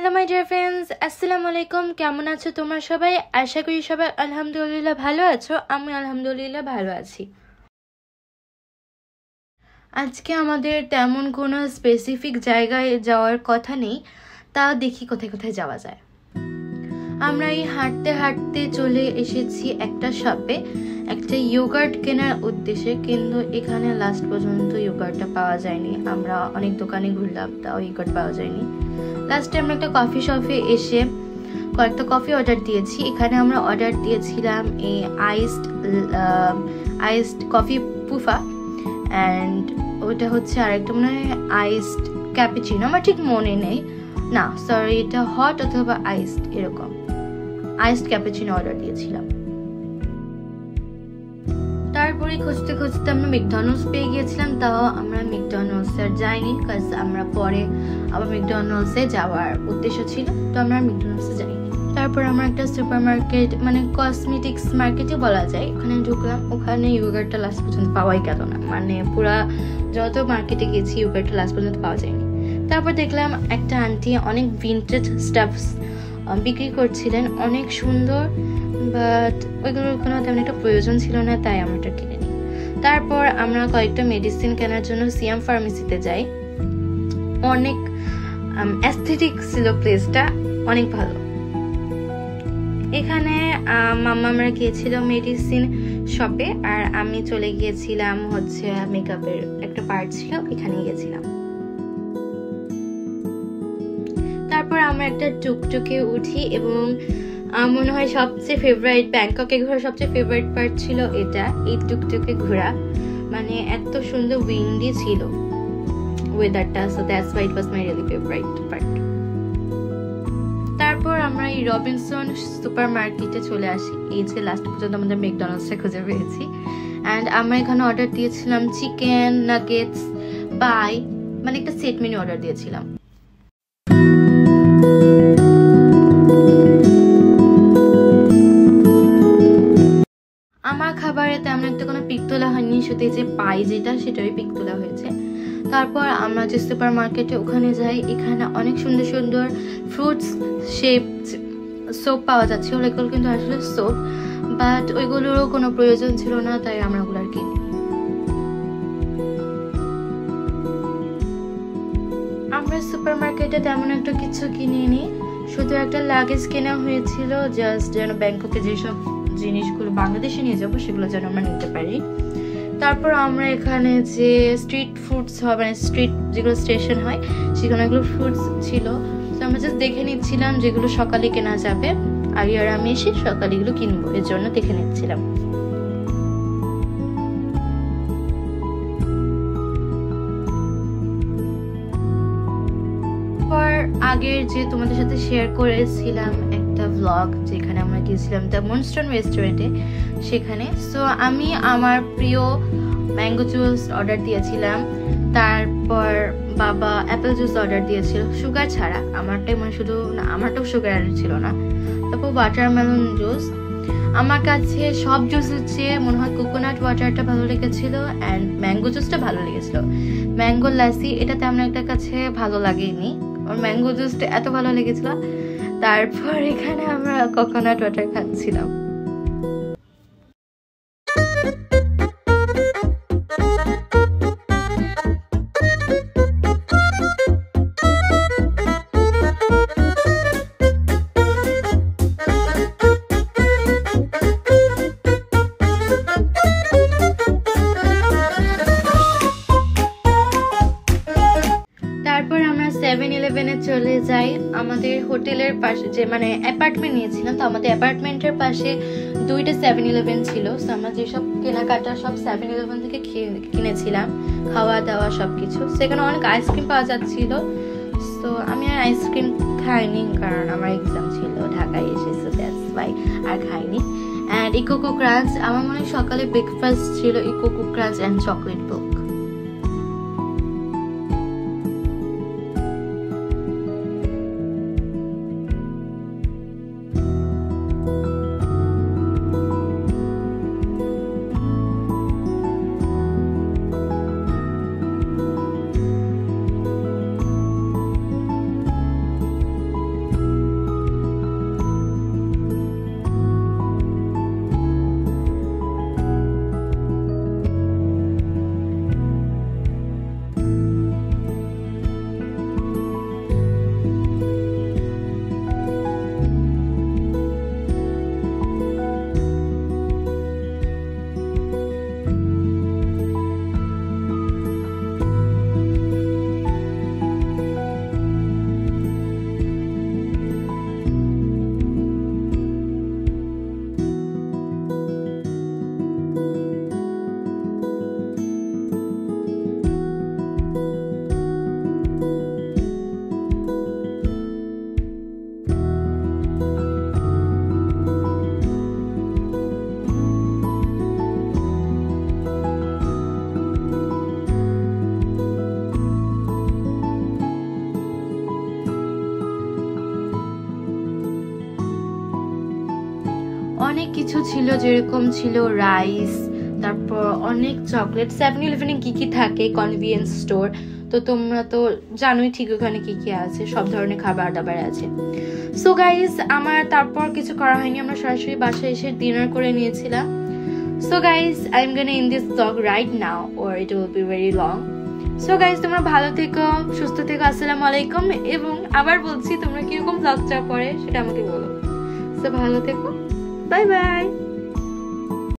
Hello my dear friends, আসসালামু আলাইকুম। কেমন আছো তোমরা সবাই? আশা করি সবাই আলহামদুলিল্লাহ ভালো আছো। আমি আলহামদুলিল্লাহ ভালো আছি। আজকে আমাদের তেমন কোনো স্পেসিফিক জায়গায় যাওয়ার কথা নেই, তা দেখি কোথায় কোথায় যাওয়া যায়। আমরা এই হাঁটতে হাঁটতে চলে এসেছি একটা শপে, একটা ইয়োগার্ট কেনার উদ্দেশ্যে, কিন্তু এখানে লাস্ট পর্যন্ত ইয়োগার্টটা পাওয়া যায়নি। আমরা অনেক দোকানে ঘুরলাম, তাও ইয়োগার্ট পাওয়া যায়নি। লাস্টে আমরা একটা কফি শপে এসে কয়েকটা কফি অর্ডার দিয়েছি। এখানে আমরা অর্ডার দিয়েছিলাম এই আইসড কফি পুফা, অ্যান্ড ওটা হচ্ছে আরেকটা মনে হয় আইসড ক্যাপুচিনো, আমার ঠিক মনে নেই। না সরি, এটা হট অথবা আইসড, এরকম আইসড ক্যাপুচিনো অর্ডার দিয়েছিলাম। তারপরে খুঁজতে খুঁজতে আমরা ম্যাকডোনাল্ডস পেয়ে গিয়েছিলাম, তাও আমরা ম্যাকডোনাল্ডস আর যাইনি, কারণ আমরা পরে আবার ম্যাকডোনাল্ডসে যাওয়ার উদ্দেশ্য ছিল, তো আমরা ম্যাকডোনাল্ডসে যাইনি। তারপর আমরা একটা সুপার মার্কেট, মানে কসমেটিক্স মার্কেটে বলা যায়, ওখানে ঢুকলাম। ওখানে ইয়োগার্টটা লাস্ট পর্যন্ত পাওয়াই গেল না, মানে পুরা যত মার্কেটে গেছি ইয়োগার্টটা লাস্ট পর্যন্ত পাওয়া যায়নি। তারপর দেখলাম একটা আন্টি অনেক ভিন্টেজ স্টাফস বিক্রি করছিলেন, অনেক সুন্দর, বাট ওইগুলোর কোনো তেমন একটা প্রয়োজন ছিল না, তাই আমরা এটা কিনে নিই। তারপর আমরা কয়েকটা মেডিসিন কেনার জন্য সিএম ফার্মেসিতে যাই। অনেক অ্যাস্থেটিক ছিল প্লেসটা, অনেক ভালো। এখানে মাম্মা আমরা গিয়েছিল মেডিসিন শপে, আর আমি চলে গিয়েছিলাম হচ্ছে মেকআপের একটা পার্ট ছিল, এখানে গিয়েছিলাম। তারপর আমরা একটা টুকটুকে উঠি, এবং মনে হয় সবচেয়ে ফেভারিট, ব্যাংককে ঘোরা সবচেয়ে ফেভারিট পার্ট ছিল এটা, এই টুকটুকে ঘোরা। মানে এত সুন্দর উইন্ডি ছিল ওয়েদারটা, so that's why it was my really favourite part. তারপর আমরা এই রবিনসন সুপার মার্কেটে চলে আসি। এই যে লাস্ট পর্যন্ত আমাদের ম্যাকডোনাল্ডসে খুঁজে পেয়েছি, অ্যান্ড আমরা এখানে অর্ডার দিয়েছিলাম চিকেন নাগেটস পাই, মানে একটা সেট মেনু অর্ডার দিয়েছিলাম। আমার খাবারে তেমন একটা কোনো পিক তোলা হয়নি, শুধু যে পাই যেটা সেটাই পিক তোলা হয়েছে। তারপর আমরা যে সুপার মার্কেটে ওখানে যাই, এখানে অনেক সুন্দর সুন্দর ফ্রুটস শেপ সোপ পাওয়া যাচ্ছে। ওগুলো কিন্তু আসলে সোপ, বাট ওইগুলোরও কোনো প্রয়োজন ছিল না, তাই আমরা ওগুলো আর কিনি। আমরা সুপার মার্কেটে তেমন একটা কিছু কিনিনি, শুধু একটা লাগেজ কেনা হয়েছিল, জাস্ট যেন ব্যাংককে যেসব জিনিসগুলো বাংলাদেশে নিয়ে যাবো সেগুলো যেন আমরা নিতে পারি। তারপর আমরা এখানে যে স্ট্রিট ফুডস হয়, মানে স্ট্রিট যেগুলো স্টেশন হয়, সেখানে এগুলো ফ্রুটস ছিল, তো আমরা জাস্ট দেখে নিচ্ছিলাম যেগুলো সকালে কেনা যাবে। আর আমি এসে সকালে এগুলো কিনবো, এর জন্য দেখে নিচ্ছিলাম। আগের যে তোমাদের সাথে শেয়ার করেছিলাম একটা ভ্লগ, যেখানে আমরা গিয়েছিলাম দ্য মুনস্টোন রেস্টুরেন্টে, সেখানে। সো আমি আমার প্রিয় ম্যাঙ্গো জুস অর্ডার দিয়েছিলাম, তারপর বাবা অ্যাপেল জুস অর্ডার দিয়েছিল সুগার ছাড়া, আমারটাই মানে শুধু না, আমারটাও সুগার ছিল না। তারপর ওয়াটারমেলন জুস। আমার কাছে সব জুসের চেয়ে মনে হয় কোকোনাট ওয়াটারটা ভালো লেগেছিল, অ্যান্ড ম্যাঙ্গো জুসটা ভালো লেগেছিল। ম্যাঙ্গো লাসি এটা তেমন একটা কাছে ভালো লাগেনি, আর ম্যাঙ্গো জুসটা এত ভালো লেগেছিল। তারপর এখানে আমরা কোকোনাট ওয়াটার খাচ্ছিলাম। তারপর আমরা 7-Eleven-এ চলে যাই। আমাদের হোটেলের পাশে যে মানে অ্যাপার্টমেন্ট নিয়েছিলাম, তো আমাদের অ্যাপার্টমেন্টের পাশে দুইটা 7-Eleven ছিল। তো আমরা যেসব কেনাকাটা সব 7-Eleven থেকে কিনেছিলাম, খাওয়া দাওয়া সবকিছু। সেখানে অনেক আইসক্রিম পাওয়া যাচ্ছিল, তো আমি আর আইসক্রিম খাইনি, কারণ আমার এক্সাম ছিল, ঢাকায় এসেছি, দ্যাটস ওয়াই আর খাইনি। অ্যান্ড ইকোকো ক্রাঞ্চ, আমার মনে হয় সকালে ব্রেকফাস্ট ছিল ইকোকো ক্রাঞ্চ অ্যান্ড চকলেট ব্লক। অনেক কিছু ছিল, যেরকম ছিল রাইস, তারপর অনেক চকলেট। 7-Eleven কি কি থাকে, কনভিনিয়েন্স স্টোর, তো তোমরা তো জানোই ঠিক ওখানে কি কি আছে, সব ধরনের খাবার দাবার আছে। সো গাইজ আমার তারপর কিছু করা হয়নি, আমরা সরাসরি বাসায় এসে ডিনার করে নিয়েছিলাম। So guys I am gonna end this blog right now or it will be very long. So guys তোমরা ভালো থেকো, সুস্থ থেকো, আসসালামু আলাইকুম। এবং আবার বলছি তোমরা কিরকম ব্লগ চাও পরে সেটা আমাকে বলো। সো ভালো থেকো, বাই বাই।